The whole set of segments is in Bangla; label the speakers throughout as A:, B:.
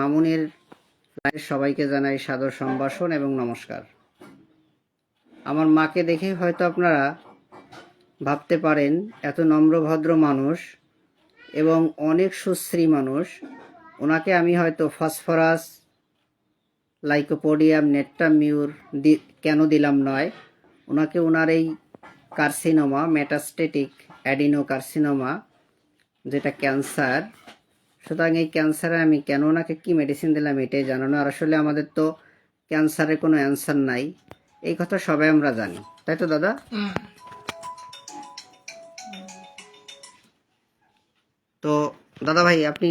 A: মামুনির সবাইকে জানাই সাদর সম্ভাষণ এবং নমস্কার। আমার মাকে দেখে হয়তো আপনারা ভাবতে পারেন এত নম্র ভদ্র মানুষ এবং অনেক সুশ্রী মানুষ, ওনাকে আমি হয়তো ফসফরাস, লাইকোপোডিয়াম, নেট্টামিউর কেন দিলাম নয়, ওনাকে ওনার এই কার্সিনোমা, মেটাস্টেটিক অ্যাডিনো কার্সিনোমা, যেটা ক্যান্সার, সুতরাং এই ক্যান্সারে আমি কেন ওনাকে কী মেডিসিন দিলাম এটাই জানানো। আর আসলে আমাদের তো ক্যান্সারের কোনো অ্যান্সার নাই, এই কথা সবাই আমরা জানি, তাই তো দাদা? তো দাদা ভাই, আপনি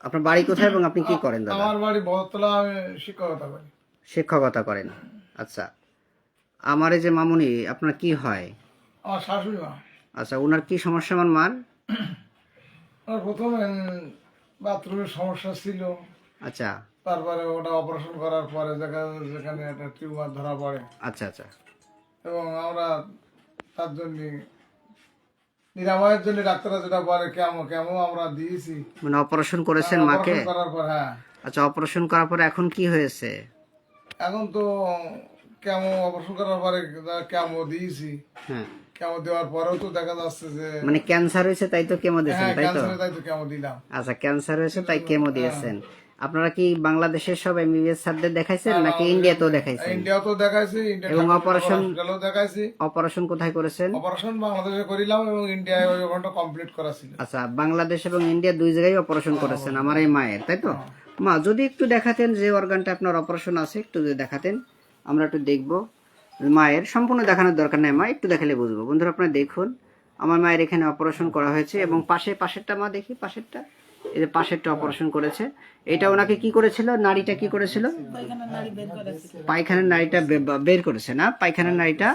A: আপনার বাড়ি কোথায় এবং আপনি কি করেন দাদা?
B: আমার বাড়ি বহতলা, আমি শিক্ষকতা করি।
A: শিক্ষকতা করেন, আচ্ছা। আমার এই যে মামুনি, আপনার কি হয়?
B: আমার শাশুড়ি মা।
A: আচ্ছা, ওনার কি সমস্যা আমার মার?
B: আমার প্রথমে বাথরুমের সমস্যা ছিল,
A: আচ্ছা
B: তারপরে ওটা অপারেশন করার পরে যেখানে একটা টিউমার ধরা পড়ে,
A: আচ্ছা আচ্ছা
B: এবং আমরা তার জন্য নিরাময়ের জন্য ডাক্তাররা যেটা বলে কেমো কেমো আমরা দিয়েছি।
A: মানে অপারেশন করেছেন মাকে?
B: অপারেশন করার পর, হ্যাঁ।
A: আচ্ছা, অপারেশন করার পরে এখন কি হয়েছে?
B: এখন তো কেমো অপারেশন করার পরে কেমো দিয়েছি।
A: হ্যাঁ,
B: কেমো দেওয়ার পরেও তো দেখা যাচ্ছে যে
A: মানে ক্যান্সার হয়েছে তাই তো কেমো দিয়েছেন,
B: হ্যাঁ,
A: তাই তো?
B: ক্যান্সারে তাই তো কেমো দিলাম।
A: আচ্ছা, ক্যান্সার হয়েছে তাই কেমো দিয়েছেন। আপনারা কি বাংলাদেশের সব এমবিবিএস স্যারদের দেখাইছেন নাকি ইন্ডিয়াতেও দেখাইছেন?
B: ইন্ডিয়াতেও দেখাইছি,
A: এবং অপারেশন
B: দেখাইছি।
A: অপারেশন কোথায় করেছেন?
B: অপারেশন বাংলাদেশে করিলাম এবং ইন্ডিয়ায় ওই ওখানটা কমপ্লিট করা ছিল।
A: আচ্ছা, বাংলাদেশ এবং ইন্ডিয়া দুই জায়গায় অপারেশন করেছেন আমার এই মায়ের, তাই তো? মা, যদি একটু দেখাতেন যে অর্গানটা আপনার অপারেশন আছে, একটু যদি দেখাতেন আমরা একটু দেখবো। মায়ের সম্পূর্ণ দেখানোর দরকার নেই মা, একটু দেখালে বুঝবো। বন্ধুরা আপনারা দেখুন, আমার মায়ের এখানে অপারেশন করা হয়েছে এবং পাশেরটা মা দেখি, পাশেরটা, এই যে পাশেরটা অপারেশন করেছে। এটা ওনাকে কি করেছিল, নাড়িটা কি করেছিল? পায়খানার নাড়িটা বের করেছে না? পায়খানার নাড়িটা,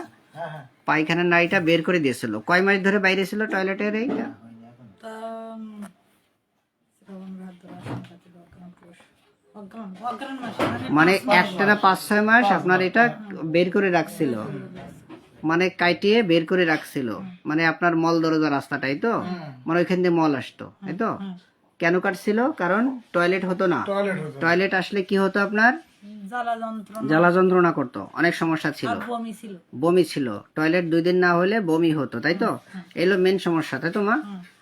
A: পায়খানার নাড়িটা বের করে দিয়েছিল। কয় মাস ধরে বাইরে ছিল টয়লেটের এইটা? মানে একটানা 5-6 মাস আপনার এটা বের করে রাখছিল, মানে কাটিয়ে বের করে রাখছিল, মানে আপনার মল দরজা রাস্তাটাই তো, মানে ওইখান দিয়ে মল আসতো, তাই তো? কেন কাটছিল? কারণ টয়লেট হতো না। টয়লেট আসলে কি হতো আপনার? জ্বালা যন্ত্রণা করতো, অনেক সমস্যা ছিল, বমি ছিল। টয়লেট 2 দিন না হলে বমি হতো, তাই তো? এলো মেন সমস্যা, তাই তো মা?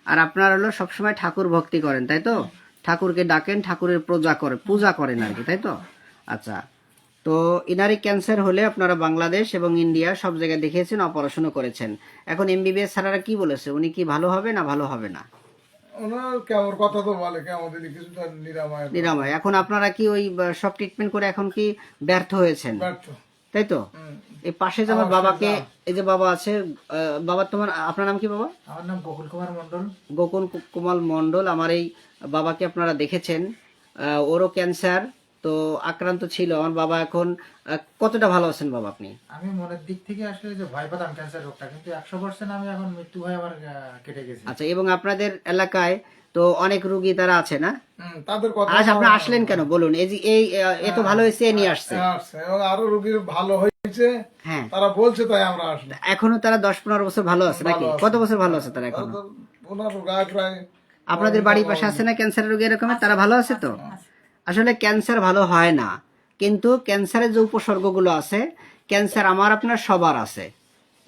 A: আর আপনার হলো সবসময় ঠাকুর ভক্তি করেন, তাই তো? ঠাকুরকে ডাকেন, ঠাকুরের পূজা করেন আর কি, তাই তো? আচ্ছা, তো ইনারি ক্যান্সার হলে আপনারা বাংলাদেশ এবং ইন্ডিয়া সব জায়গায় দেখিয়েছেন, অপারেশনও করেছেন। এখন এমবিবিএস স্যারেরা কি বলেছে, উনি কি ভালো হবে না ভালো হবে না?
B: ওনার কেমন কথা তো বলে, কেমন দিদি কিছুটা
A: নিরাময়। এখন আপনারা কি ওই সব ট্রিটমেন্ট করে এখন কি ব্যর্থ হয়েছেন, তাই তো? এই পাশে যে আমার বাবাকে, এই যে বাবা আছে, বাবা তোমার, আপনার নাম কি বাবা?
B: আমার নাম গোকুল কুমার মন্ডল।
A: গোকুল কুমার মন্ডল। আমার এই বাবাকে আপনারা দেখেছেন, ওরও ক্যান্সার তো আক্রান্ত ছিল। আমার বাবা এখন কতটা ভালো আছেন বাবা আপনি?
C: আমি মনের দিক থেকে আসলে যে ভয় পেতাম ক্যান্সার রোগটা, কিন্তু 100% আমি এখন মৃত্যু ভয় আমার কেটে গেছে।
A: আচ্ছা, এবং আপনাদের এলাকায় তো অনেক রোগী তারা আছে না?
B: তাদের কথা
A: আজ আপনারা আসলেন কেন বলুন? এই যে এই এত ভালো হয়েছে নিয়ে আসছে,
B: এবং আরো রোগীর ভালো হয়েছে,
A: হ্যাঁ
B: তারা বলছে, তাই আমরা আসলে।
A: এখনো তারা 10-15 বছর ভালো আছে নাকি? কত বছর ভালো আছে তারা এখন?
B: প্রায়
A: আপনাদের বাড়ির পাশে আছে না ক্যান্সারের রোগী এরকম? তারা ভালো আছে তো? আসলে ক্যান্সার ভালো হয় না, কিন্তু ক্যান্সারের যে উপসর্গগুলো আছে, ক্যান্সার আমার আপনার সবার আছে।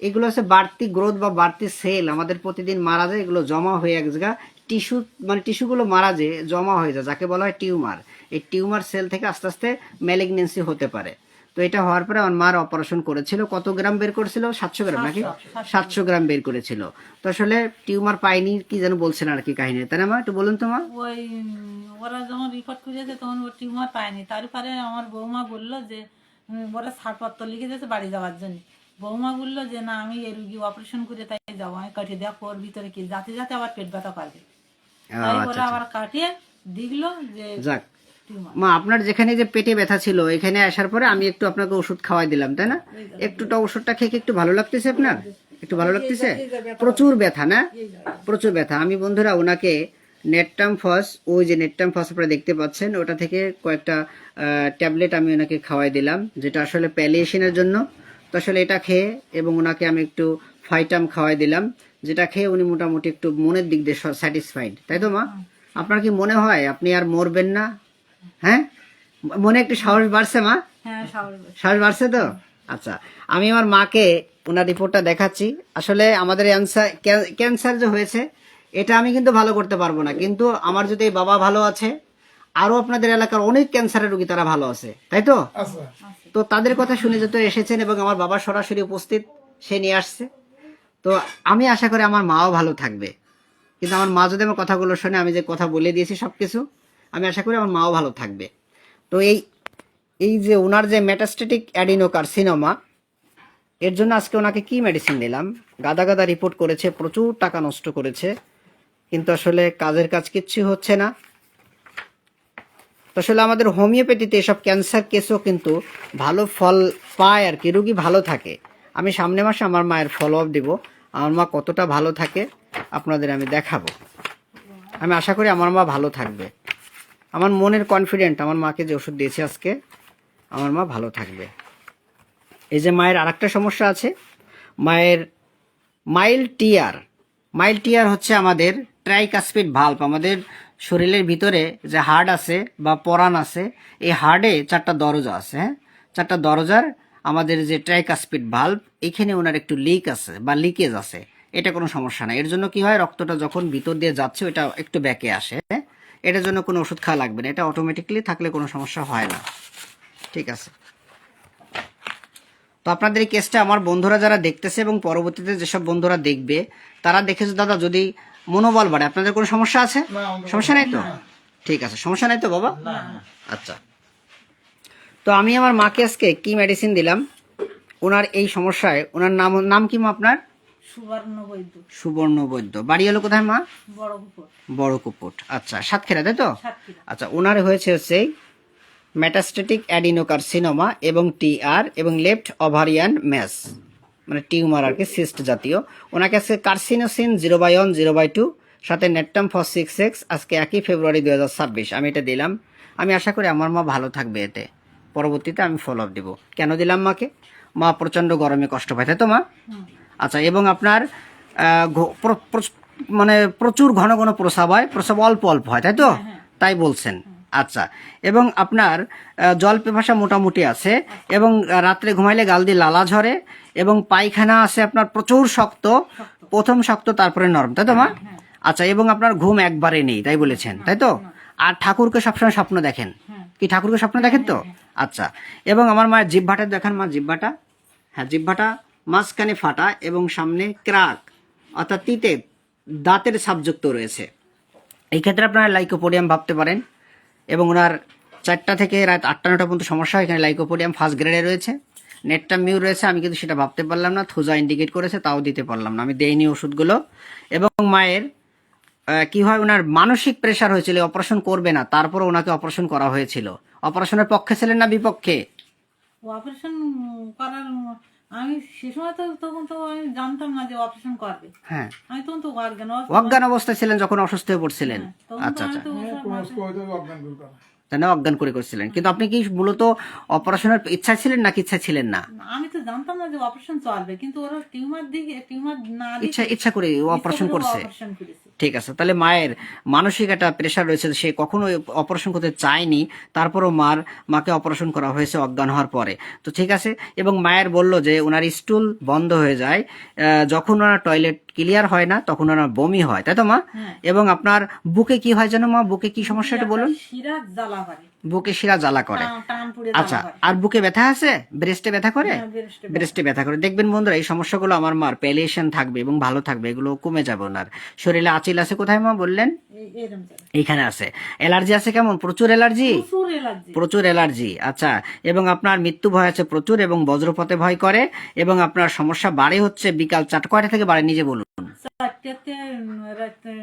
A: এগুলো হচ্ছে বাড়তি গ্রোথ বা বাড়তি সেল আমাদের প্রতিদিন মারা যায়, এগুলো জমা হয়ে এক জায়গা টিস্যু, মানে টিস্যুগুলো মারা যায়, জমা হয়ে যায়, যাকে বলা হয় টিউমার। এই টিউমার সেল থেকে আস্তে আস্তে ম্যালিগনেন্সি হতে পারে। তো এটা হওয়ার পরে আমার মার অপারেশন করেছিল। কত গ্রাম বের করেছিল? 700 গ্রাম নাকি? 700 গ্রাম বের করেছিল। তো আসলে টিউমার পাইনি কি যেন বলছেন আর কি কাহিনী, তাই না মা? একটু বলুন তো মা।
D: ওই ওরা যখন রিপোর্ট করেছে তখন ও টিউমার পায়নি। তারপরে আমার বৌমা বললো যে ওরা ছাড়পত্র লিখে দিয়েছে বাড়ি যাওয়ার জন্য। বৌমা বললো যে না, আমি এই রুগী অপারেশন করে তাই যাবো, আমি কাটিয়ে দেখো ওর ভিতরে কি, যাতে যাতে আবার পেট ব্যথা করবে। তাই ওরা আবার কাটিয়ে দেখলো যে
A: যাক মা, আপনার যেখানে যে পেটে ব্যথা ছিল এখানে আসার পরে আমি একটু আপনাকে ওষুধ খাওয়াই দিলাম, তাই না? একটুটা ওষুধটা খেয়ে একটু ভালো লাগতেছে আপনার? একটু ভালো লাগতেছে? প্রচুর ব্যথা না? প্রচুর ব্যথা। আমি বন্ধুরা ওনাকে নেটটামফস, ওই যে নেটটামফস আপনারা দেখতে পাচ্ছেন, ওটা থেকে কয়েকটা ট্যাবলেট আমি ওনাকে খাওয়াই দিলাম, যেটা আসলে প্যালিয়েশনের জন্য। তো আসলে এটা খেয়ে এবং ওনাকে আমি একটু ফাইটাম খাওয়াই দিলাম, যেটা খেয়ে উনি মোটামুটি একটু মনের দিক দিয়ে স্যাটিসফাইড, তাই তো মা? আপনার কি মনে হয় আপনি আর মরবেন না? হ্যাঁ, মনে একটু সাহস বাড়ছে মা?
D: হ্যাঁ স্বাভাবিক।
A: সাহস বাড়ছে তো? আচ্ছা, আমি আমার মাকে ওনার রিপোর্টটা দেখাচ্ছি। আসলে আমাদের ক্যান্সার যে হয়েছে এটা আমি কিন্তু ভালো করতে পারবো না, কিন্তু আমার যদি বাবা ভালো আছে, আরো আপনাদের এলাকার অনেক ক্যান্সারের রোগী তারা ভালো আছে, তাই তো?
B: আচ্ছা
A: তো তাদের কথা শুনে যেহেতু এসেছেন এবং আমার বাবা সরাসরি উপস্থিত, সে নিয়ে আসছে, তো আমি আশা করি আমার মাও ভালো থাকবে। কিন্তু আমার মা যদি আমার কথাগুলো শুনে, আমি যে কথা বলে দিয়েছি সবকিছু, আমি আশা করি আমার মাও ভালো থাকবে। তো এই যে ওনার যে মেটাস্টেটিক অ্যাডিনোকার্সিনোমা, এর জন্য আজকে ওনাকে কি মেডিসিন দিলাম, গাদা গাদা রিপোর্ট করেছে, প্রচুর টাকা নষ্ট করেছে, কিন্তু আসলে কাজের কাজ কিচ্ছু হচ্ছে না। তো আসলে আমাদের হোমিওপ্যাথিতে এসব ক্যান্সার কেসও কিন্তু ভালো ফল পায় আর কি, রুগী ভালো থাকে। আমি সামনে মাসে আমার মায়ের ফলো আপ দিব, আমার মা কতটা ভালো থাকে আপনাদের আমি দেখাবো। আমি আশা করি আমার মা ভালো থাকবে, আমার মনের কনফিডেন্ট, আমার মাকে যে ওষুধ দিয়েছি আজকে আমার মা ভালো থাকবে। এই যে মায়ের আরেকটা সমস্যা আছে, মায়ের মাইল্ড টিয়ার হচ্ছে আমাদের ট্রাইকাসপিড ভাল্ব, আমাদের শরীরের ভিতরে যে হার্ট আছে বা পরাণ আছে, এই হার্টে 4টা দরজা আছে, হ্যাঁ, 4টা দরজার আমাদের যে ট্রাইকাসপিড ভাল্ব, এখানে ওনার একটু লিক আছে বা লিকেজ আছে। এটা কোনো সমস্যা না, এর জন্য কি হয়, রক্তটা যখন ভিতর দিয়ে যাচ্ছে ওটা একটু ব্যাকে আসে, হ্যাঁ? এটার জন্য কোনো ওষুধ খাওয়া লাগবে না, এটা অটোমেটিকলি থাকলে কোনো সমস্যা হয় না। ঠিক আছে, তো আপনাদের এই কেসটা আমার বন্ধুরা যারা দেখতেছে এবং পরবর্তীতে যেসব বন্ধুরা দেখবে তারা দেখেছে, দাদা যদি মনোবল বাড়ে, আপনাদের কোনো সমস্যা আছে? সমস্যা নাই তো? ঠিক আছে, সমস্যা নাই তো বাবা? আচ্ছা, তো আমি আমার মাকে আজকে কি মেডিসিন দিলাম ওনার এই সমস্যায়, ওনার নাম কি মা আপনার?
D: সুবর্ণ বৈদ্য।
A: সুবর্ণ বৈদ্য। বাড়ি হলো কোথায় মা?
D: বড় কুকুর।
A: বড় কুপুট। আচ্ছা, সাতক্ষীরা, তাই তো?
D: সাতক্ষীরা।
A: আচ্ছা, ওনার হয়েছে হচ্ছে মেটাস্টেটিক অ্যাডিনোকার্সিনোমা এবং টিআর এবং লেফট ওভারিয়ান ম্যাস, মানে টিউমার আর কি, সিস্ট জাতীয়। ওনাকে আজকে কার্সিনোসিন 0/1 0/2 সাথে নেটটাম ফস6x, আজকে 1 ফেব্রুয়ারি 2026 আমি এটা দিলাম। আমি আশা করি আমার মা ভালো থাকবে এতে, পরবর্তীতে আমি ফলো আপ দিব। কেন দিলাম মাকে? মা প্রচণ্ড গরমে কষ্ট পায়, তাই তো মা? আচ্ছা, এবং আপনার মানে প্রচুর ঘন ঘন প্রস্রাব হয়, প্রস্রাব অল্প অল্প হয়, তাই তো? তাই বলছেন। আচ্ছা, এবং আপনার জল পিপাসা মোটামুটি আছে, এবং রাত্রে ঘুমাইলে গাল দিয়ে লালা ঝরে, এবং পায়খানা আছে আপনার প্রচুর শক্ত, প্রথম শক্ত তারপরে নরম, তাই তো মা? আচ্ছা, এবং আপনার ঘুম একবারে নেই, তাই বলেছেন, তাই তো? আর ঠাকুরকে সবসময় স্বপ্ন দেখেন, কি ঠাকুরকে স্বপ্ন দেখেন তো? আচ্ছা, এবং আমার মায়ের জিহ্বাটা দেখেন মা, জিহ্বাটা, হ্যাঁ, জিহ্বাটা মাঝখানে ফাটা এবং সামনে ক্রাক, অর্থাৎ তিতে দাঁতের ছাপযুক্ত রয়েছে। এই ক্ষেত্রে আপনারা লাইকোপোডিয়াম ভাবতে পারেন। এবং ওনার 4টা থেকে রাত 8টা-9টা পর্যন্ত সমস্যা, এখানে লাইকোপোডিয়াম ফার্স্ট গ্রেডে রয়েছে, নেটটা মিউ রয়েছে, আমি কিন্তু সেটা ভাবতে পারলাম না, থুজা ইন্ডিকেট করেছে তাও দিতে পারলাম না, আমি দেইনি ওষুধগুলো। এবং মায়ের কি হয়, ওনার মানসিক প্রেশার হয়েছিল, অপারেশন করবে না, তারপর ওনাকে অপারেশন করা হয়েছিল। অপারেশনের পক্ষে ছিলেন না বিপক্ষে?
D: অপারেশন করার আমি সে সময় তো তখন তো আমি জানতাম না যে অপারেশন করবে।
A: হ্যাঁ,
D: আমি তখন তো
A: অজ্ঞান অবস্থায় ছিলেন যখন অসুস্থ হয়ে পড়ছিলেন। আচ্ছা আচ্ছা, তাই না, অজ্ঞান করে করছিলেন। কিন্তু আপনি কি মূলত অপারেশনের ইচ্ছা ছিলেন নাকি ইচ্ছা ছিলেন না?
D: আমি তো জানতাম না যে অপারেশন চলবে, কিন্তু ওরা টিউমার না
A: ইচ্ছা করে অপারেশন করছে।
D: অপারেশন করেছে।
A: ঠিক আছে, তাহলে মায়ের মানসিক একটা প্রেশার রয়েছে, সে কখনো অপারেশন করতে চায়নি, তারপরও মাকে অপারেশন করা হয়েছে অজ্ঞান হওয়ার পরে। তো ঠিক আছে, এবং মায়ের বলল যে ওনার স্টুল বন্ধ হয়ে যায়, যখন ওনার টয়লেট ক্লিয়ার হয় না তখন ওনার বমি হয়, তাই তো মা? এবং আপনার বুকে কি হয় যেন মা, বুকে কি সমস্যা এটা বলুন?
D: শিরা জ্বালা করে,
A: বুকে শিরা জ্বালা করে।
D: টান পড়ে
A: আচ্ছা, আর বুকে ব্যথা আছে? ব্রেস্টে ব্যথা করে?
D: ব্রেস্টে
A: ব্রেস্টে ব্যথা করে। দেখবেন বন্ধুরা, এই সমস্যাগুলো আমার মার প্যালিয়েশন থাকবে এবং ভালো থাকবে, এগুলো কমে যাবে ওনার। শরীরে আঁচিল আছে কোথায় মা বললেন?
D: এরকম জ্বালা।
A: এইখানে আছে। অ্যালার্জি আছে কেমন? প্রচুর অ্যালার্জি?
D: প্রচুর অ্যালার্জি।
A: প্রচুর অ্যালার্জি। আচ্ছা, এবং আপনার মৃত্যু ভয় আছে প্রচুর, এবং বজ্রপথে ভয় করে, এবং আপনার সমস্যা বাড়ে হচ্ছে বিকাল 4টা, কয়টা থেকে বাড়ে নিজে বলুন?
D: 4টাতে রাতে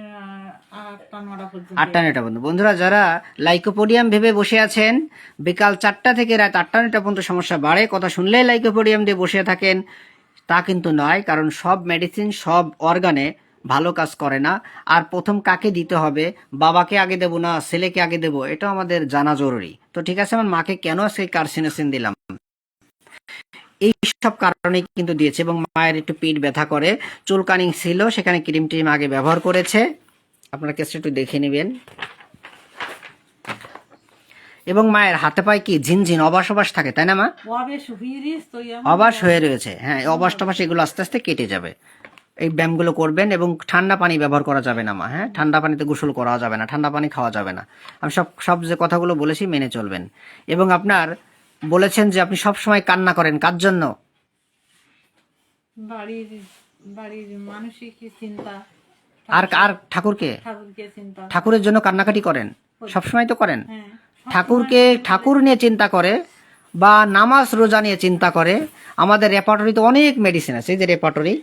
D: 8টা-9টা পর্যন্ত।
A: 8টা-9টা পর্যন্ত। বন্ধুরা যারা লাইকোপোডিয়াম ভেবে বসে আছেন, বিকাল 4টা থেকে রাত 8টা-9টা পর্যন্ত সমস্যা বাড়ে, কথা শুনলেই লাইকোপোডিয়াম দিয়ে বসে থাকেন, তা কিন্তু নয়। কারণ সব মেডিসিন সব অর্গানে ভালো কাজ করে না। আর প্রথম কাকে দিতে হবে, বাবাকে আগে দেবো না ছেলেকে আগে দেবো, এটাও আমাদের জানা জরুরি। তো ঠিক আছে, আমার মাকে কেন সেই কার্সিনোসিন দিলাম, এই সব কারণে কিন্তু দিয়েছে। এবং মায়ের একটু পিঠ ব্যথা করে, চুলকানি ছিল, সেখানে ক্রিম টিম আগে ব্যবহার করেছে, আপনারা কেসটা একটু দেখে নেবেন। এবং মায়ের হাতে পায়ে কি ঝিনঝিন অবাস অবাস থাকে, তাই না মা?
D: অবেশ হুইরিস তো
A: অবাস হয়ে রয়েছে, হ্যাঁ, এই অবাস টবাস এগুলো আস্তে আস্তে কেটে যাবে। এই ব্যায়ামগুলো করবেন এবং ঠান্ডা পানি ব্যবহার করা যাবে না মা, হ্যাঁ, ঠান্ডা পানিতে গোসল করা যাবে না, ঠান্ডা পানি খাওয়া যাবে না। আমি সব সব যে কথাগুলো বলেছি মেনে চলবেন। এবং আপনার বলেছেন যে আপনি সব সময় কান্না করেন, কার জন্য?
D: বাড়ির বাড়ির মানসিক চিন্তা,
A: আর আর ঠাকুরকে,
D: ঠাকুরকে চিন্তা।
A: ঠাকুরের জন্য কান্নাকাটি করেন, সবসময় তো করেন।
D: হ্যাঁ,
A: ঠাকুরকে, ঠাকুর নিয়ে চিন্তা করে বা নামাজ রোজা নিয়ে চিন্তা করে। আমাদের রেপার্টরিতে অনেক মেডিসিন আছে, এই যে রেপার্টরি,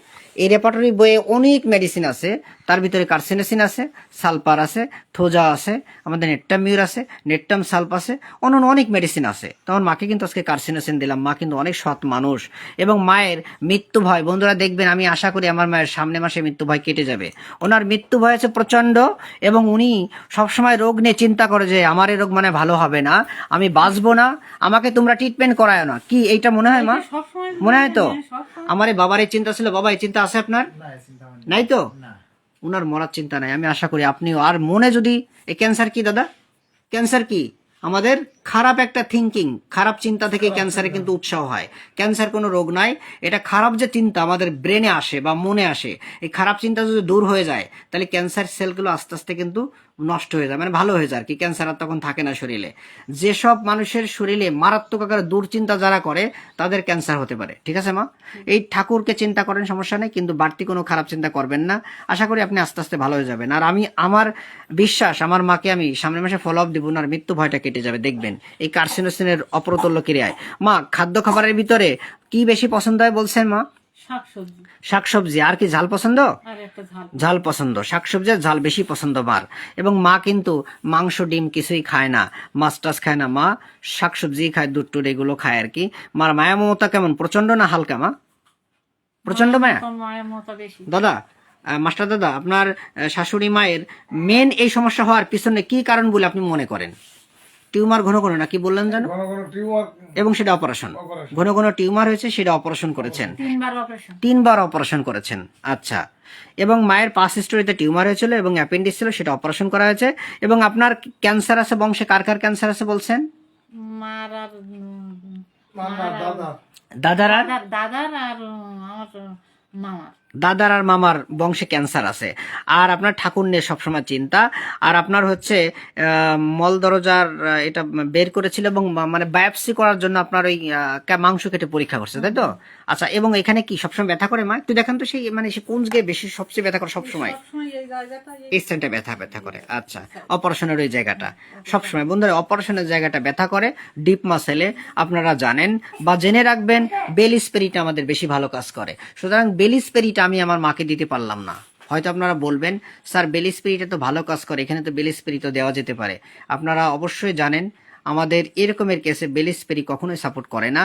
A: এই রেপার্টরি বইয়ে অনেক মেডিসিন আছে। তার ভিতরে কার্সিনোসিন আছে, সালফার আছে, থোজা আছে, আমাদের নেট্টামিউর আছে, নেট্টাম সালফ আছে, অন্যান্য অনেক মেডিসিন আছে। তো আমার মাকে কিন্তু আজকে কার্সিনোসিন দিলাম। মা কিন্তু অনেক সৎ মানুষ। এবং মায়ের মৃত্যু ভয়, বন্ধুরা দেখবেন, আমি আশা করি আমার মায়ের সামনে মাসে মৃত্যু ভয় কেটে যাবে। ওনার মৃত্যু ভয় আছে প্রচণ্ড, এবং উনি সবসময় রোগ নিয়ে চিন্তা করে যে আমার এই রোগ মানে ভালো হবে না, আমি বাঁচবো না, আমাকে তোমরা ট্রিটমেন্ট করায় না। কি এইটা মনে হয় মা?
D: সবসময়
A: মনে হয় তো?
D: সবসময়
A: আমার এই বাবার এই চিন্তা ছিল। বাবা, এই চিন্তা আছে আপনার?
C: না, এই চিন্তা ভাবনা
A: নাই তো?
C: না।
A: উনার মরার চিন্তা নাই। আমি আশা করি আপনিও। আর মনে যদি এই ক্যান্সার কি দাদা, ক্যান্সার কি? আমাদের খারাপ একটা থিঙ্কিং, খারাপ চিন্তা থেকে ক্যান্সারে কিন্তু উৎসাহ হয়। ক্যান্সার কোনো রোগ নাই, এটা খারাপ যে চিন্তা আমাদের ব্রেনে আসে বা মনে আসে, এই খারাপ চিন্তা যদি দূর হয়ে যায় তাহলে ক্যান্সার সেলগুলো আস্তে আস্তে কিন্তু নষ্ট হয়ে যায়, মানে ভালো হয়ে যায় আর কি। ক্যান্সার আর তখন থাকে না শরীরে। যেসব মানুষের শরীরে মারাত্মক আকারে দুশ্চিন্তা যারা করে তাদের ক্যান্সার হতে পারে। ঠিক আছে মা? এই ঠাকুরকে চিন্তা করেন, সমস্যা নেই, কিন্তু বাড়তি কোনো খারাপ চিন্তা করবেন না। আশা করি আপনি আস্তে আস্তে ভালো হয়ে যাবেন। আর আমি, আমার বিশ্বাস, আমার মাকে আমি সামনের মাসে ফলো আপ দিব, আর মৃত্যু ভয়টা কেটে যাবে দেখবেন এই কার্সিনোসিনের অপ্রতুল্য ক্রিয়ায়। মা, খাদ্য খাবারের ভিতরে কি বেশি পছন্দ হয় বলছেন মা?
D: শাকসবজি
A: শাকসবজি। আর কি ঝাল পছন্দ?
D: আর একটা ঝাল।
A: ঝাল পছন্দ, শাকসবজি আর ঝাল বেশি পছন্দ মার। এবং মা কিন্তু মাংস ডিম কিছুই খায় না, মাছ টাছ খায় না, মা শাকসবজি খায়, দুধ টুধ এগুলো খায় আর কি। মার মায়া মমতা কেমন, প্রচন্ড না হালকা মা? প্রচন্ড মায়া।
D: তোর মায়ের মতো বেশি।
A: দাদা, মাস্টার দাদা, আপনার শাশুড়ি মায়ের মেন এই সমস্যা হওয়ার পিছনে কি কারণ বলে আপনি মনে করেন? টিউমার ঘন ঘন না কি বললেন জানো?
B: ঘন ঘন টিউমার,
A: এবং সেটা অপারেশন, ঘন ঘন টিউমার হয়েছে, সেটা অপারেশন করেছেন।
D: 3বার অপারেশন।
A: 3বার অপারেশন করেছেন, আচ্ছা। এবং মায়ের পাস হিস্টোরিতে টিউমার হয়েছিল এবং অ্যাপেন্ডিক্স ছিল, সেটা অপারেশন করা হয়েছে। এবং আপনার ক্যান্সার আছে বংশে, কার কার ক্যান্সার আছে বলছেন?
D: মার আর
B: মার দাদা,
A: দাদার আর
D: দাদার আর আমার মামার।
A: দাদার আর মামার বংশে ক্যান্সার আছে। আর আপনার ঠাকুর নিয়ে সবসময় চিন্তা। আর আপনার হচ্ছে মল দরজার এটা বের করেছিল এবং মানে বায়োপসি করার জন্য আপনার ওই মাংস কেটে পরীক্ষা করছে, তাই তো? আচ্ছা, এবং এখানে কি সবসময় ব্যথা করে মা? একটু দেখান তো, সেই মানে সে কোন জায়গায় বেশি সবচেয়ে ব্যথা করে সবসময়?
D: সবসময় এই জায়গাটা
A: এই স্থানটা ব্যথা করে, আচ্ছা। অপারেশনের ওই জায়গাটা সবসময়, বন্ধুরা, অপারেশনের জায়গাটা ব্যথা করে। ডিপ মাসেলে আপনারা জানেন বা জেনে রাখবেন, বেলি স্পিরিট আমাদের বেশি ভালো কাজ করে। সুতরাং বেলি স্পিরিট আমি আমার মাকে দিতে পারলাম না। হয়তো আপনারা বলবেন, স্যার বেলি স্পিরিটে তো ভালো কাজ করে, এখানে তো বেলি স্পিরিটও দেওয়া যেতে পারে। আপনারা অবশ্যই জানেন আমাদের এরকমের কেসে বেলি স্পিরিট কখনোই সাপোর্ট করে না,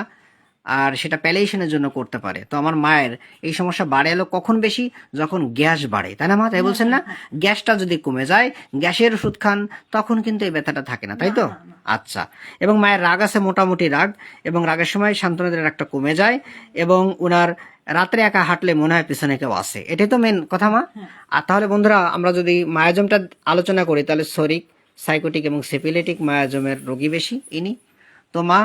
A: আর সেটা প্যালেশনের জন্য করতে পারে। তো আমার মায়ের এই সমস্যা বাড়ে এলো কখন বেশি? যখন গ্যাস বাড়ে, তাই না মা? তাই বলছেন না? গ্যাসটা যদি কমে যায়, গ্যাসের ওষুধ খান, তখন কিন্তু এই ব্যথাটা থাকে না, তাই তো? আচ্ছা। এবং মায়ের রাগ আছে, মোটামুটি রাগ, এবং রাগের সময় শান্তনাদের রাগটা কমে যায়, এবং ওনার রাত্রে একা হাঁটলে মনে হয় পিছনে কেউ আসে। এটাই তো মেন কথা মা। আর তাহলে বন্ধুরা, আমরা যদি মায়াজমটা আলোচনা করি, তাহলে শরিক, সাইকোটিক এবং সেপিলেটিক মায়াজমের রোগী বেশি ইনি। তো মা,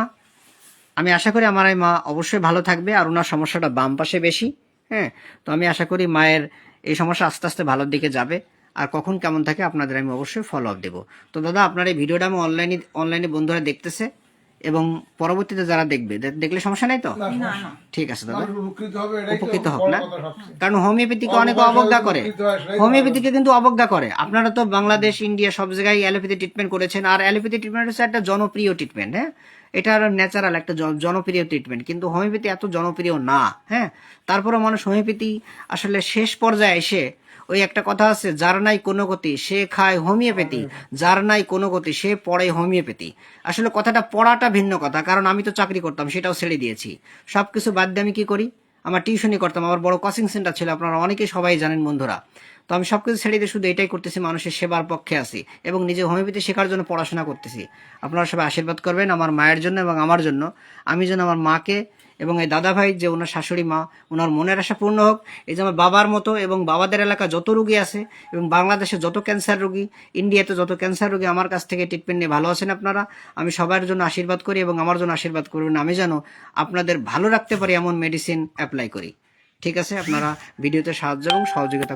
A: আমি আশা করি আমার এই মা অবশ্যই ভালো থাকবে। আর ওনার সমস্যাটা বাম পাশে বেশি, হ্যাঁ। তো আমি আশা করি মায়ের এই সমস্যা আস্তে আস্তে ভালোর দিকে যাবে। আর কখন কেমন থাকে আপনাদের আমি অবশ্যই ফলো আপ দেবো। তো দাদা, আপনার এই ভিডিওটা আমি অনলাইনে বন্ধুরা দেখতেছে, এবং পরবর্তীতে যারা দেখবে, দেখলে সমস্যা নাই তো? ঠিক আছে দাদা,
B: মানুষ উপকৃত হবে, এটাই তো
A: উপকৃত হোক
B: বড়
A: না।
B: কথা সবচেয়ে।
A: কারণ হোমিওপ্যাথিকে অনেকে
B: অবশ্যই
A: অবজ্ঞা করে,
B: উপকৃত হয়, সেটাই তো
A: হোমিওপ্যাথিকে কিন্তু অবজ্ঞা করে। আপনারা তো বাংলাদেশ, ইন্ডিয়া সব জায়গায় অ্যালোপ্যাথি ট্রিটমেন্ট করেছেন, আর অ্যালোপ্যাথি ট্রিটমেন্ট হচ্ছে একটা জনপ্রিয় ট্রিটমেন্ট, হ্যাঁ। এটা ন্যাচারাল একটা জনপ্রিয় ট্রিটমেন্ট, কিন্তু হোমিওপ্যাথি এত জনপ্রিয় না, হ্যাঁ। তারপরে মানুষ হোমিওপ্যাথি আসলে শেষ পর্যায়ে এসে, ওই একটা কথা আছে, যার নাই কোনো গতি সে খায় হোমিওপ্যাথি, যার নাই কোনো গতি সে পড়ে হোমিওপ্যাথি। আসলে কথাটা পড়াটা ভিন্ন কথা, কারণ আমি তো চাকরি করতাম, সেটাও ছেড়ে দিয়েছি। সবকিছু বাদ দিয়ে আমি কি করি? আমার টিউশনই করতাম, আমার বড় কোচিং সেন্টার ছিল, আপনারা অনেকেই সবাই জানেন বন্ধুরা। তো আমি সবকিছু ছেড়ে দিয়ে শুধু এটাই করতেছি, মানুষের সেবার পক্ষে আছি, এবং নিজে হোমিওপ্যাথি শেখার জন্য পড়াশোনা করতেছি। আপনারা সবাই আশীর্বাদ করবেন আমার মায়ের জন্য এবং আমার জন্য, আমি যেন আমার মাকে এবং এই দাদা ভাই যে ওনার শাশুড়ি মা, ওনার মনের আশা পূর্ণ হোক। এই যে আমার বাবার মতো এবং বাবাদের এলাকা যত রোগী আছে এবং বাংলাদেশে যত ক্যান্সার রোগী, ইন্ডিয়াতে যত ক্যান্সার রোগী আমার কাছ থেকে ট্রিটমেন্ট নিয়ে ভালো আছেন আপনারা, আমি সবার জন্য আশীর্বাদ করি এবং আমার জন্য আশীর্বাদ করবেন, আমি যেন আপনাদের ভালো রাখতে পারি এমন মেডিসিন অ্যাপ্লাই করি। ঠিক আছে, আপনারা ভিডিওতে সাহায্য এবং সহযোগিতা